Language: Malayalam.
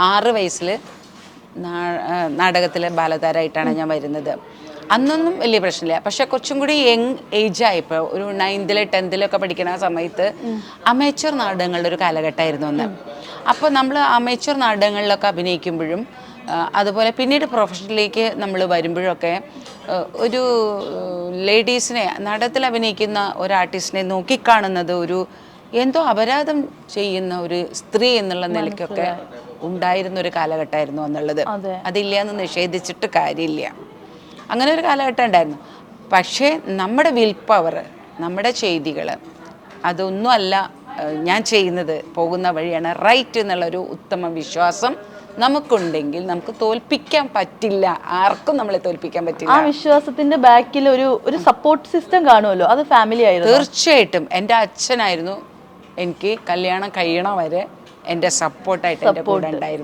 6 വയസ്സിൽ നാടകത്തിലെ ബാലതാരമായിട്ടാണ് ഞാൻ വരുന്നത്. അന്നൊന്നും വലിയ പ്രശ്നമില്ല. പക്ഷെ കുറച്ചും കൂടി യങ് ഏജായപ്പോൾ ഒരു 9th 10th പഠിക്കുന്ന സമയത്ത് അമേച്ചർ നാടകങ്ങളുടെ ഒരു കാലഘട്ടമായിരുന്നു അന്ന്. അപ്പോൾ നമ്മൾ അമേച്ചർ നാടകങ്ങളിലൊക്കെ അഭിനയിക്കുമ്പോഴും അതുപോലെ പിന്നീട് പ്രൊഫഷനിലേക്ക് നമ്മൾ വരുമ്പോഴൊക്കെ ഒരു ലേഡീസിനെ നാടകത്തിൽ അഭിനയിക്കുന്ന ഒരു ആർട്ടിസ്റ്റിനെ നോക്കിക്കാണുന്നത് ഒരു എന്തോ അപരാധം ചെയ്യുന്ന ഒരു സ്ത്രീ എന്നുള്ള നിലയ്ക്കൊക്കെ ഉണ്ടായിരുന്ന ഒരു കാലഘട്ടമായിരുന്നു എന്നുള്ളത്. അതില്ല എന്ന് നിഷേധിച്ചിട്ട് കാര്യമില്ല. അങ്ങനെ ഒരു കാലഘട്ടം ഉണ്ടായിരുന്നു. പക്ഷേ നമ്മുടെ വിൽ പവർ, നമ്മുടെ ചെയ്തികൾ അതൊന്നും അല്ല ഞാൻ ചെയ്യുന്നത് പോകുന്ന വഴിയാണ് റൈറ്റ് എന്നുള്ളൊരു ഉത്തമ വിശ്വാസം നമുക്കുണ്ടെങ്കിൽ നമുക്ക് തോൽപ്പിക്കാൻ പറ്റില്ല. ആർക്കും നമ്മളെ തോൽപ്പിക്കാൻ പറ്റില്ല. ആ വിശ്വാസത്തിന്റെ ബാക്കിൽ ഒരു സപ്പോർട്ട് സിസ്റ്റം കാണുമല്ലോ, അത് ഫാമിലി ആയിരുന്നു. തീർച്ചയായിട്ടും എൻ്റെ അച്ഛനായിരുന്നു എനിക്ക് കല്യാണം കഴിയണ വരെ എൻ്റെ സപ്പോർട്ടായിട്ട് എൻ്റെ കൂടെ ഉണ്ടായിരുന്നത്.